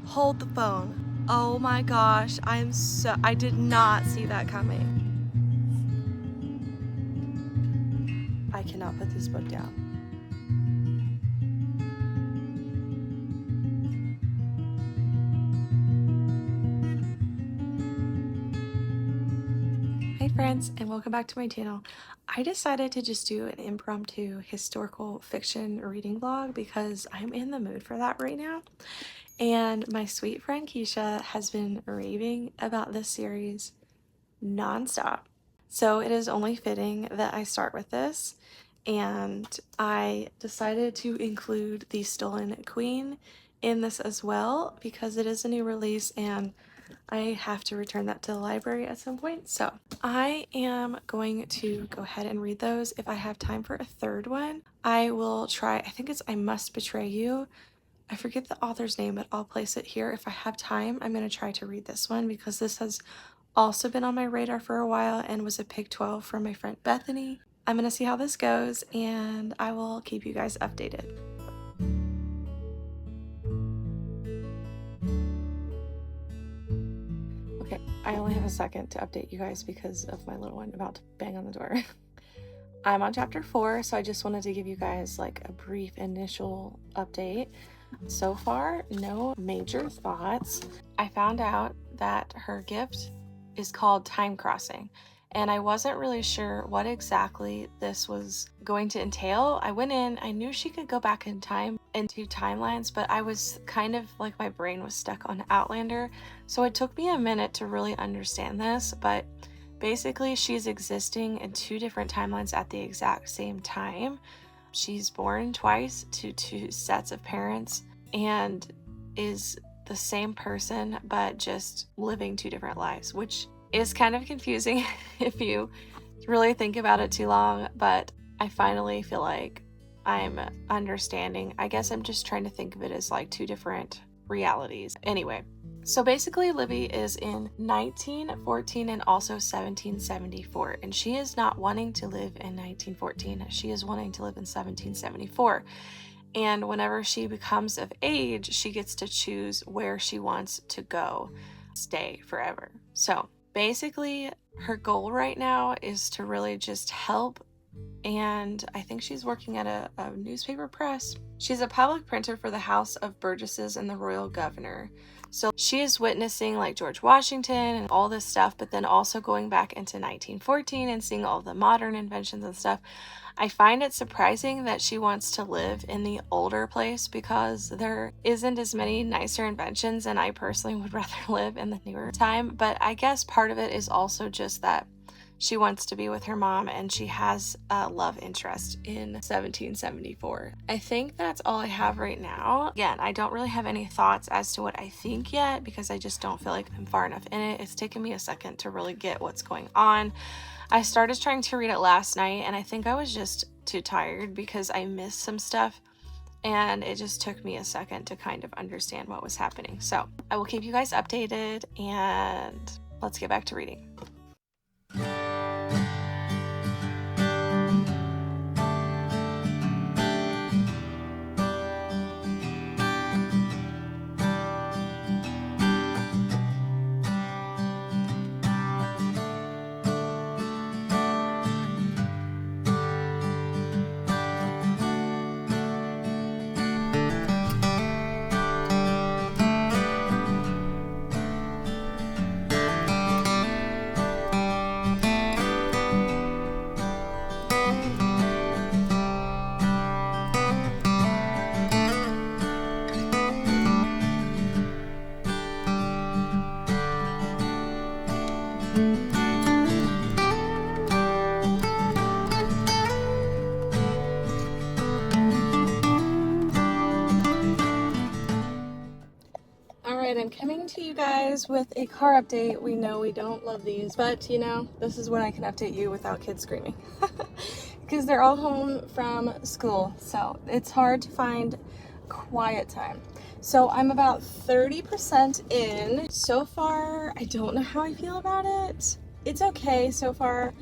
Hold the phone. Oh my gosh, I did not see that coming. I cannot put this book down. Hey friends, and welcome back to my channel. I decided to just do an impromptu historical fiction reading vlog because I'm in the mood for that right now. And my sweet friend Keisha has been raving about this series nonstop. So it is only fitting that I start with this. And I decided to include The Stolen Queen in this as well because it is a new release and I have to return that to the library at some point. So I am going to go ahead and read those. If I have time for a third one, I will try. I think it's I Must Betray You. I forget the author's name, but I'll place it here. If I have time, I'm going to try to read this one because this has also been on my radar for a while and was a pick 12 from my friend Bethany. I'm going to see how this goes and I will keep you guys updated. Okay, I only have a second to update you guys because of my little one about to bang on the door. I'm on chapter 4, so I just wanted to give you guys like a brief initial update. So far, no major thoughts. I found out that her gift is called Time Crossing, and I wasn't really sure what exactly this was going to entail. I went in, I knew she could go back in time into timelines, but I was kind of like my brain was stuck on Outlander, so it took me a minute to really understand this, but basically she's existing in two different timelines at the exact same time. She's born twice to two sets of parents and is the same person but just living two different lives, which is kind of confusing if you really think about it too long, but I finally feel like I'm understanding. I guess I'm just trying to think of it as like two different realities. Anyway, so basically Libby is in 1914 and also 1774, and she is not wanting to live in 1914. She is wanting to live in 1774. And whenever she becomes of age, she gets to choose where she wants to go, stay forever. So basically her goal right now is to really just help, and I think she's working at a newspaper press. She's a public printer for the House of Burgesses and the Royal Governor. So she is witnessing like George Washington and all this stuff, but then also going back into 1914 and seeing all the modern inventions and stuff. I find it surprising that she wants to live in the older place because there isn't as many nicer inventions, and I personally would rather live in the newer time. But I guess part of it is also just that she wants to be with her mom and she has a love interest in 1774. I think that's all I have right now. Again, I don't really have any thoughts as to what I think yet because I just don't feel like I'm far enough in it. It's taken me a second to really get what's going on. I started trying to read it last night and I think I was just too tired because I missed some stuff and it just took me a second to kind of understand what was happening. So I will keep you guys updated and let's get back to reading. I'm coming to you guys with a car update. We know we don't love these, but you know, this is when I can update you without kids screaming because they're all home from school, so it's hard to find quiet time. So I'm about 30% in. So far, I don't know how I feel about it. It's okay so far.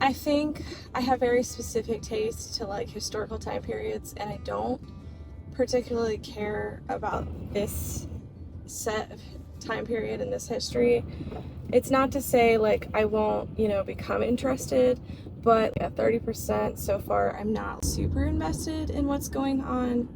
I think I have very specific taste to like historical time periods, and I don't particularly care about this set time period in this history. It's not to say like I won't, become interested, but at 30% so far, I'm not super invested in what's going on.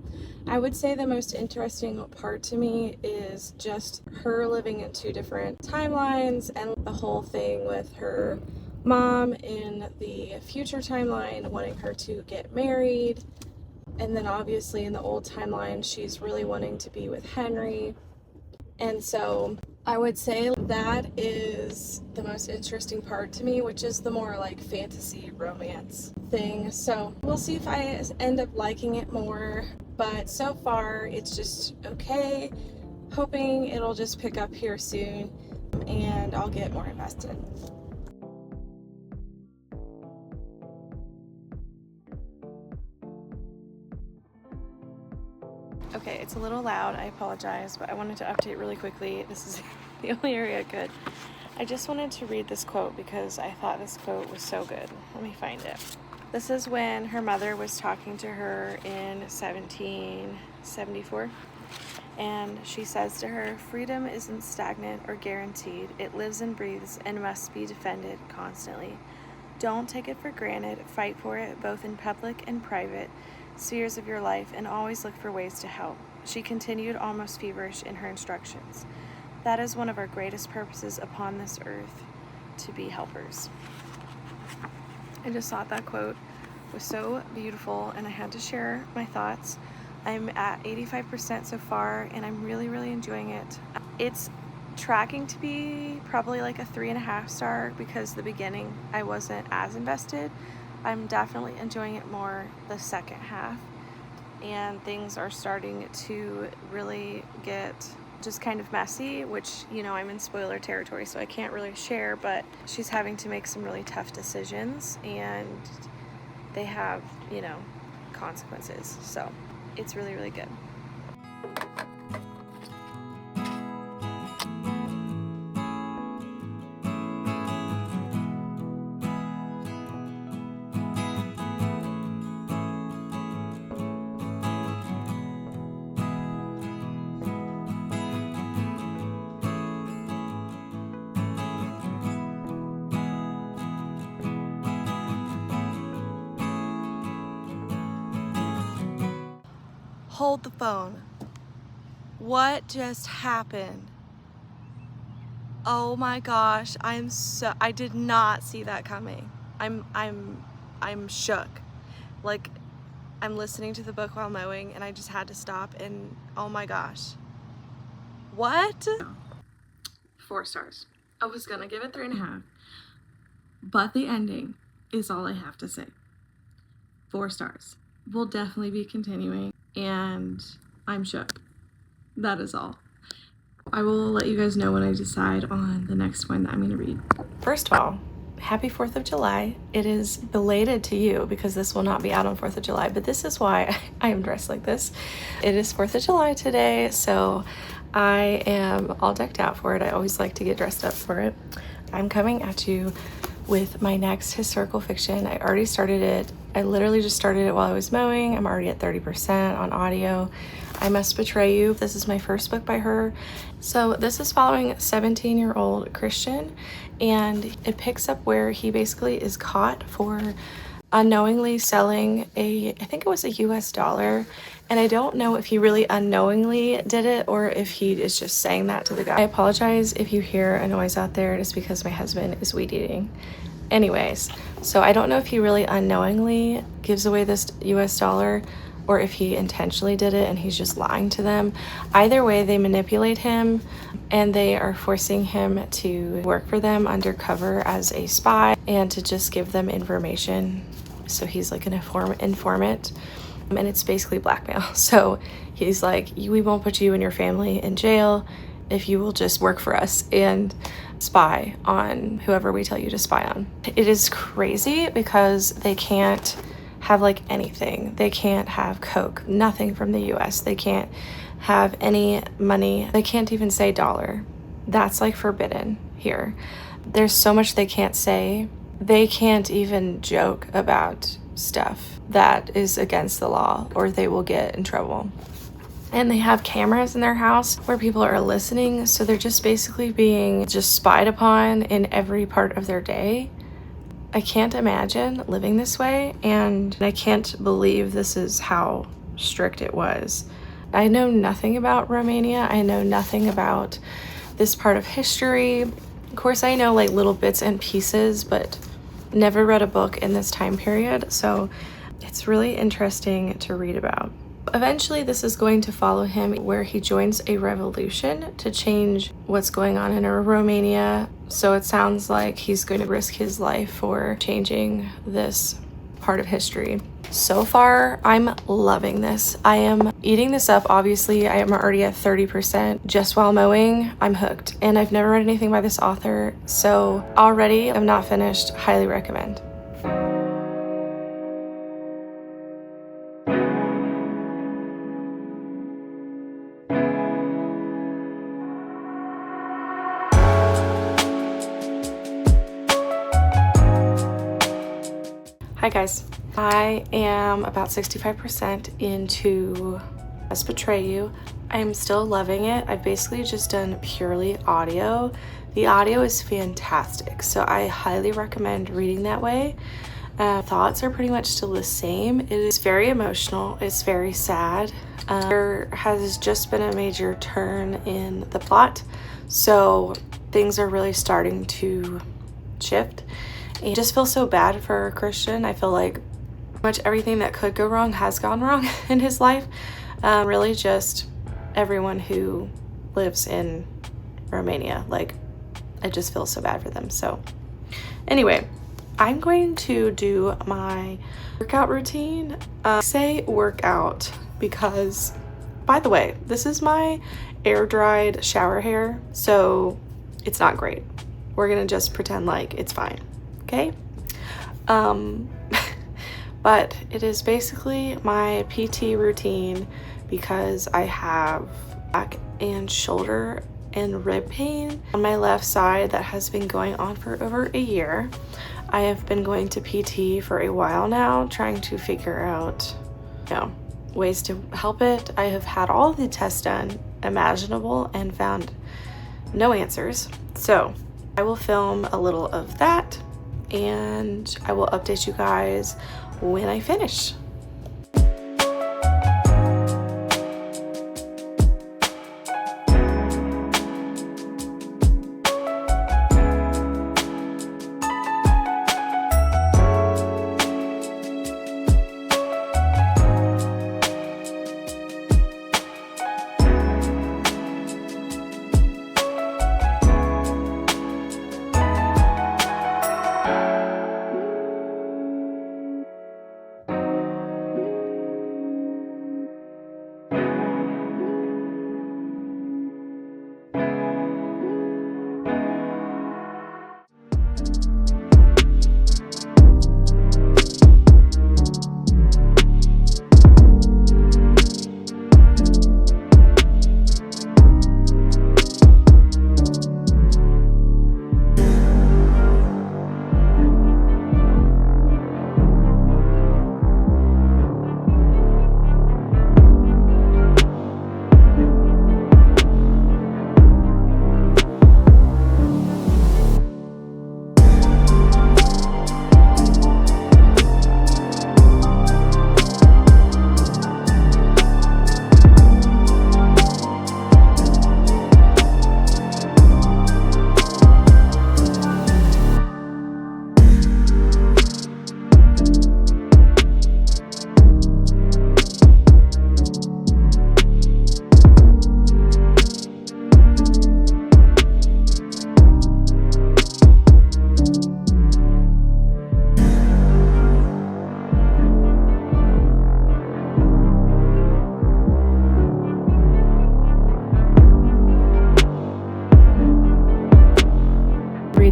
I would say the most interesting part to me is just her living in two different timelines and the whole thing with her mom in the future timeline wanting her to get married. And then obviously in the old timeline, she's really wanting to be with Henry. And so I would say that is the most interesting part to me, which is the more like fantasy romance thing. So we'll see if I end up liking it more, but so far it's just okay. Hoping it'll just pick up here soon and I'll get more invested. Okay, it's a little loud, I apologize, but I wanted to update really quickly. This is the only area I could. I just wanted to read this quote because I thought this quote was so good. Let me find it. This is when her mother was talking to her in 1774, and she says to her, "Freedom isn't stagnant or guaranteed. It lives and breathes and must be defended constantly. Don't take it for granted. Fight for it, both in public and private spheres of your life, and always look for ways to help." She continued, almost feverish in her instructions. "That is one of our greatest purposes upon this earth, to be helpers." I just thought that quote was so beautiful and I had to share my thoughts. I'm at 85% so far and I'm really, really enjoying it. It's tracking to be probably like a 3.5 star because the beginning I wasn't as invested. I'm definitely enjoying it more the second half, and things are starting to really get just kind of messy, which, I'm in spoiler territory, so I can't really share, but she's having to make some really tough decisions, and they have, consequences. So it's really, really good. Hold the phone. What just happened? Oh my gosh, I did not see that coming. I'm shook. Like, I'm listening to the book while mowing and I just had to stop and oh my gosh. What? 4 stars. I was gonna give it 3.5, but the ending is all I have to say. 4 stars. We'll definitely be continuing. And I'm shook. That is all. I will let you guys know when I decide on the next one that I'm going to read. First of all, happy 4th of July. It is belated to you because this will not be out on 4th of July, but this is why I am dressed like this. It is 4th of July today, so I am all decked out for it. I always like to get dressed up for it. I'm coming at you with my next historical fiction. I already started it. I literally just started it while I was mowing. I'm already at 30% on audio. I Must Betray You. This is my first book by her. So this is following a 17-year-old Christian, and it picks up where he basically is caught for unknowingly selling I think it was a US dollar. And I don't know if he really unknowingly did it or if he is just saying that to the guy. I apologize if you hear a noise out there. It is because my husband is weed eating. Anyways, so I don't know if he really unknowingly gives away this US dollar or if he intentionally did it and he's just lying to them. Either way, they manipulate him and they are forcing him to work for them undercover as a spy and to just give them information. So he's like an informant. And it's basically blackmail. So he's like, we won't put you and your family in jail if you will just work for us and spy on whoever we tell you to spy on. It is crazy because they can't have like anything. They can't have Coke, nothing from the US. They can't have any money. They can't even say dollar. That's like forbidden here. There's so much they can't say. They can't even joke about stuff that is against the law or they will get in trouble. and they have cameras in their house where people are listening, so they're just basically being just spied upon in every part of their day. I can't imagine living this way, and I can't believe this is how strict it was. I know nothing about Romania. I know nothing about this part of history. Of course, I know like little bits and pieces, but never read a book in this time period, so it's really interesting to read about. Eventually, this is going to follow him where he joins a revolution to change what's going on in Romania. So it sounds like he's going to risk his life for changing this part of history. So far, I'm loving this. I am eating this up. Obviously, I am already at 30% just while mowing. I'm hooked, and I've never read anything by this author, so already I'm not finished. Highly recommend. Hi guys, I am about 65% into Let's Betray You. I'm still loving it. I've basically just done purely audio. The audio is fantastic, so I highly recommend reading that way. Thoughts are pretty much still the same. It is very emotional. It's very sad. There has just been a major turn in the plot, so things are really starting to shift. I just feel so bad for Christian. I feel like pretty much everything that could go wrong has gone wrong in his life. Really just everyone who lives in Romania. Like, I just feel so bad for them. So anyway, I'm going to do my workout routine. Say workout because, by the way, this is my air dried shower hair, so it's not great. We're gonna just pretend like it's fine. Okay, but it is basically my PT routine because I have back and shoulder and rib pain on my left side that has been going on for over a year. I have been going to PT for a while now, trying to figure out, ways to help it. I have had all the tests done imaginable and found no answers. So I will film a little of that, and I will update you guys when I finish.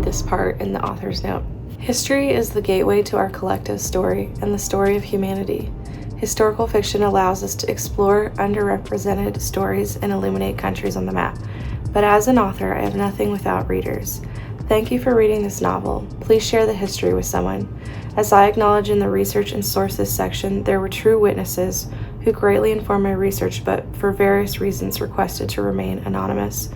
This part in the author's note. History is the gateway to our collective story and the story of humanity. Historical fiction allows us to explore underrepresented stories and illuminate countries on the map. But as an author, I have nothing without readers. Thank you for reading this novel. Please share the history with someone. As I acknowledge in the research and sources section, there were true witnesses who greatly informed my research but for various reasons requested to remain anonymous.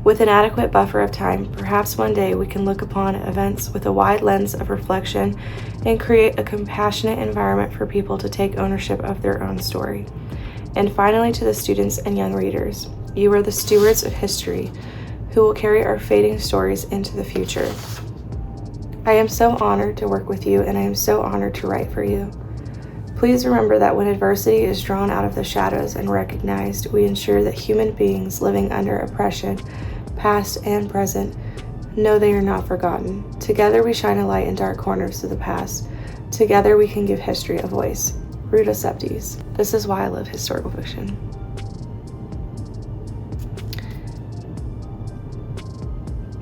With an adequate buffer of time, perhaps one day we can look upon events with a wide lens of reflection and create a compassionate environment for people to take ownership of their own story. And finally, to the students and young readers, you are the stewards of history who will carry our fading stories into the future. I am so honored to work with you, and I am so honored to write for you. Please remember that when adversity is drawn out of the shadows and recognized, we ensure that human beings living under oppression, past and present, know they are not forgotten. Together we shine a light in dark corners of the past. Together we can give history a voice. Ruta Septies. This is why I love historical fiction.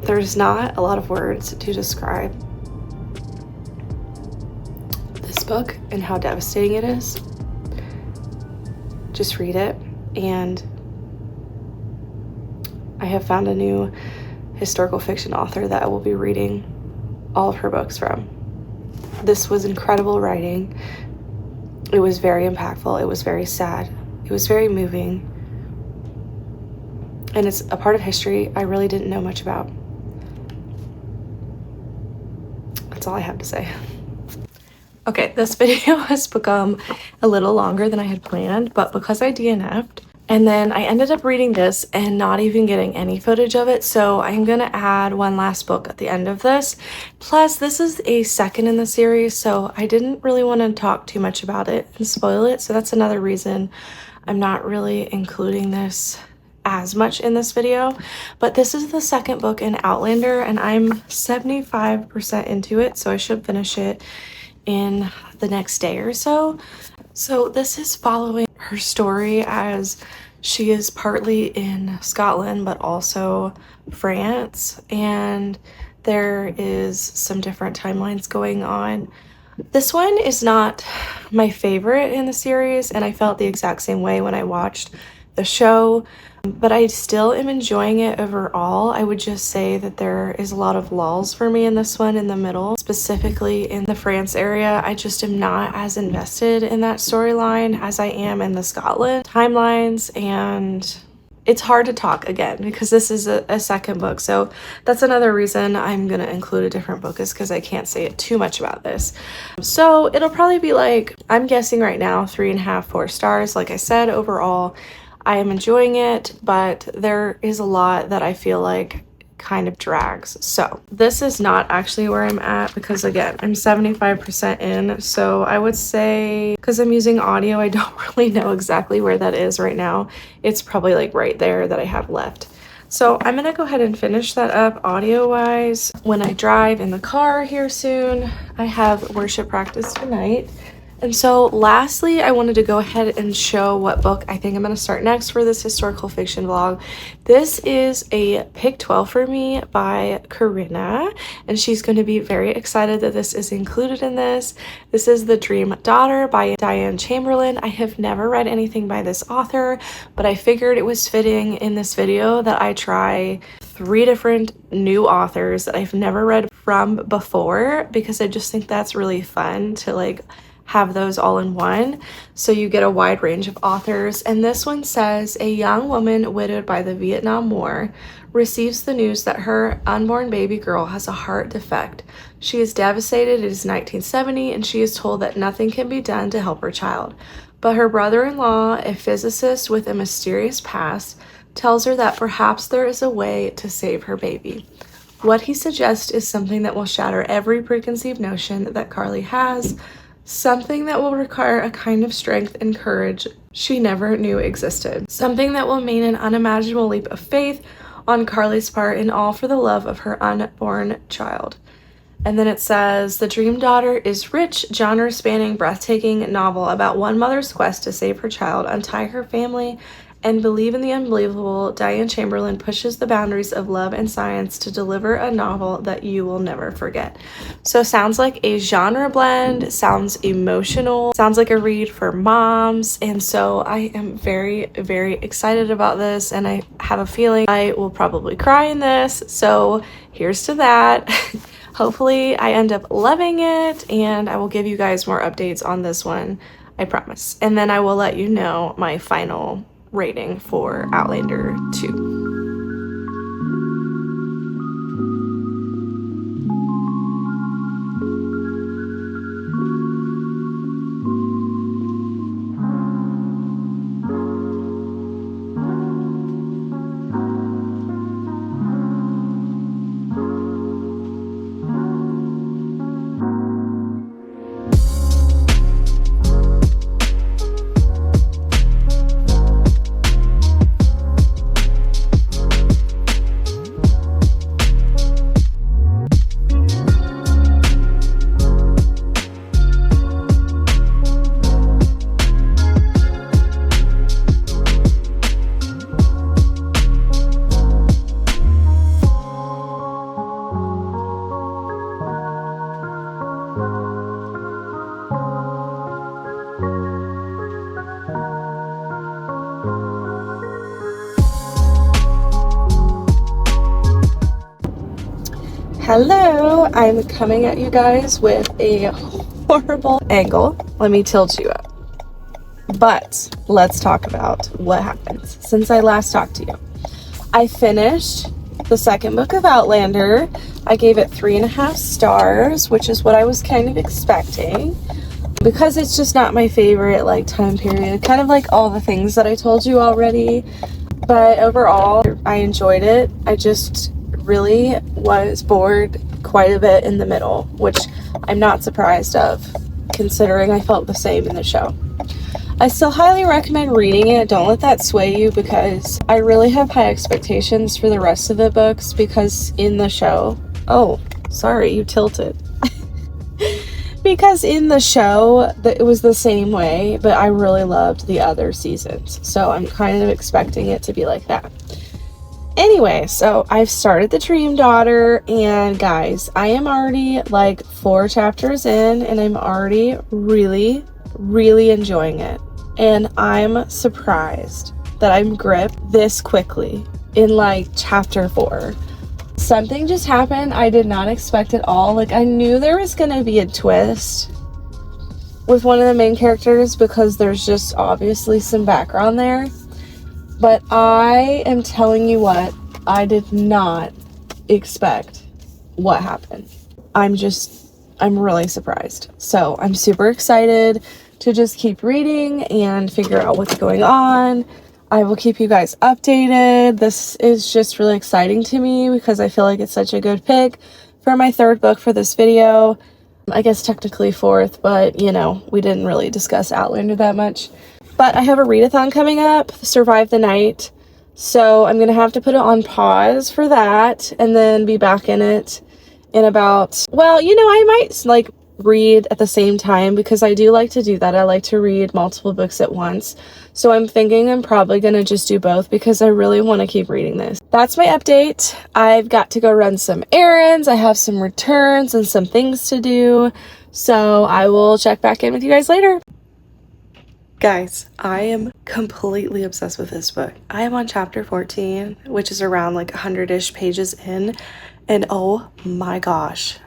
There's not a lot of words to describe this book and how devastating it is. Just read it, and I have found a new historical fiction author that I will be reading all of her books from. This was incredible writing. It was very impactful. It was very sad. It was very moving. And it's a part of history I really didn't know much about. That's all I have to say. Okay, this video has become a little longer than I had planned, but because I DNF'd, and then I ended up reading this and not even getting any footage of it, so I'm gonna add one last book at the end of this. Plus, this is a second in the series, so I didn't really want to talk too much about it and spoil it, so that's another reason I'm not really including this as much in this video. But this is the second book in Outlander, and I'm 75% into it, so I should finish it in the next day or so. So this is following her story as she is partly in Scotland but also France, and there is some different timelines going on. This one is not my favorite in the series, and I felt the exact same way when I watched the show, but I still am enjoying it overall. I would just say that there is a lot of lulls for me in this one in the middle, specifically in the France area. I just am not as invested in that storyline as I am in the Scotland timelines, and it's hard to talk again because this is a second book. So that's another reason I'm gonna include a different book, is because I can't say too much about this. So it'll probably be like, I'm guessing right now, 3.5, 4 stars. Like I said, overall, I am enjoying it, but there is a lot that I feel like kind of drags. So this is not actually where I'm at because, again, I'm 75% in. So I would say, because I'm using audio, I don't really know exactly where that is right now. It's probably like right there that I have left. So I'm gonna go ahead and finish that up audio wise when I drive in the car here soon. I have worship practice tonight. And so lastly, I wanted to go ahead and show what book I think I'm going to start next for this historical fiction vlog. This is a pick 12 for me by Corinna, and she's going to be very excited that this is included in this. This is The Dream Daughter by Diane Chamberlain. I have never read anything by this author, but I figured it was fitting in this video that I try 3 different new authors that I've never read from before, because I just think that's really fun to like have those all in one, so you get a wide range of authors. And this one says, a young woman widowed by the Vietnam War receives the news that her unborn baby girl has a heart defect. She is devastated. It is 1970, and she is told that nothing can be done to help her child. But her brother-in-law, a physicist with a mysterious past, tells her that perhaps there is a way to save her baby. What he suggests is something that will shatter every preconceived notion that Carly has, something that will require a kind of strength and courage she never knew existed. Something that will mean an unimaginable leap of faith on Carly's part, and all for the love of her unborn child. And then it says, The Dream Daughter is rich, genre-spanning, breathtaking novel about one mother's quest to save her child, untie her family, and believe in the unbelievable. Diane Chamberlain pushes the boundaries of love and science to deliver a novel that you will never forget. So sounds like a genre blend, sounds emotional, sounds like a read for moms, and so I am very, very excited about this, and I have a feeling I will probably cry in this, so here's to that. Hopefully I end up loving it, and I will give you guys more updates on this one. I promise. And then I will let you know my final rating for Outlander 2. Hello, I'm coming at you guys with a horrible angle. Let me tilt you up. But let's talk about what happens since I last talked to you. I finished the second book of Outlander. I gave it 3.5 stars, which is what I was kind of expecting, because it's just not my favorite like time period, kind of like all the things that I told you already. But overall, I enjoyed it. I just really was bored quite a bit in the middle, which I'm not surprised of, considering I felt the same in the show. I still highly recommend reading it. Don't let that sway you, because I really have high expectations for the rest of the books, because in the show... Oh, sorry, you tilted. Because in the show, it was the same way, but I really loved the other seasons. So I'm kind of expecting it to be like that. Anyway, so I've started The Dream Daughter, and guys, I am already like 4 chapters in, and I'm already really, really enjoying it. And I'm surprised that I'm gripped this quickly in like chapter 4. Something just happened I did not expect at all. Like, I knew there was gonna be a twist with one of the main characters, because there's just obviously some background there. But I am telling you what, I did not expect what happened. I'm really surprised. So I'm super excited to just keep reading and figure out what's going on. I will keep you guys updated. This is just really exciting to me, because I feel like it's such a good pick for my 3rd book for this video. I guess technically 4th, but you know, we didn't really discuss Outlander that much. But I have a readathon coming up, Survive the Night, so I'm going to have to put it on pause for that, and then be back in it in about, well, you know, I might like read at the same time, because I do like to do that. I like to read multiple books at once, so I'm thinking I'm probably going to just do both, because I really want to keep reading this. That's my update. I've got to go run some errands. I have some returns and some things to do, so I will check back in with you guys later. Guys, I am completely obsessed with this book. I am on chapter 14, which is around like 100-ish pages in, and oh my gosh,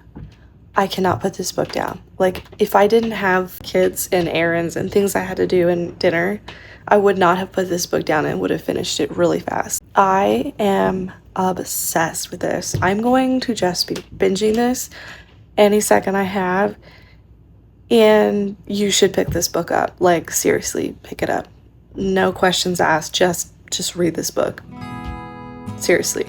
I cannot put this book down. Like, if I didn't have kids and errands and things I had to do and dinner, I would not have put this book down and would have finished it really fast. I am obsessed with this. I'm going to just be binging this any second I have. And you should pick this book up. Like, seriously, pick it up. No questions asked. Just read this book. Seriously.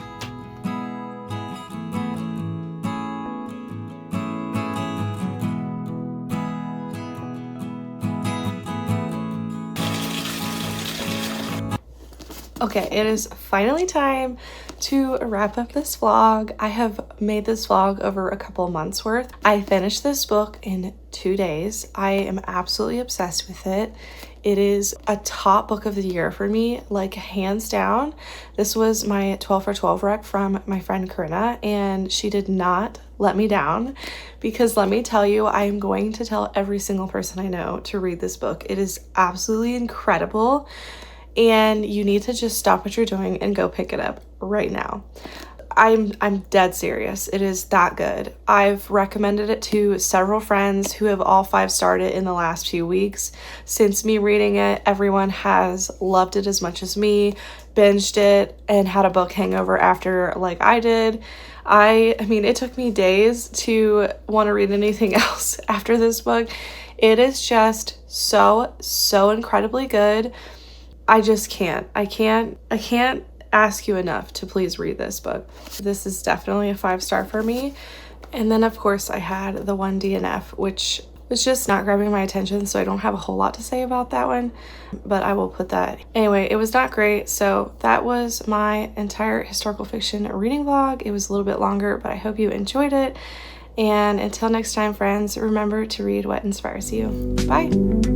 Okay, it is finally time to wrap up this vlog. I have made this vlog over a couple months worth. I finished this book in 2 days. I am absolutely obsessed with it. It is a top book of the year for me, like hands down. This was my 12 for 12 rec from my friend Corinna, and she did not let me down, because let me tell you, I am going to tell every single person I know to read this book. It is absolutely incredible. And you need to just stop what you're doing and go pick it up right now. I'm dead serious. It is that good. I've recommended it to several friends who have all 5-starred it in the last few weeks. Since me reading it, everyone has loved it as much as me, binged it, and had a book hangover after like I did. I mean, it took me days to want to read anything else after this book. It is just so incredibly good. I just can't. I can't ask you enough to please read this book. This is definitely a 5-star for me. And then of course I had the one DNF, which was just not grabbing my attention, so I don't have a whole lot to say about that one, but I will put that. Anyway, it was not great, so that was my entire historical fiction reading vlog. It was a little bit longer, but I hope you enjoyed it. And until next time, friends, remember to read what inspires you. Bye!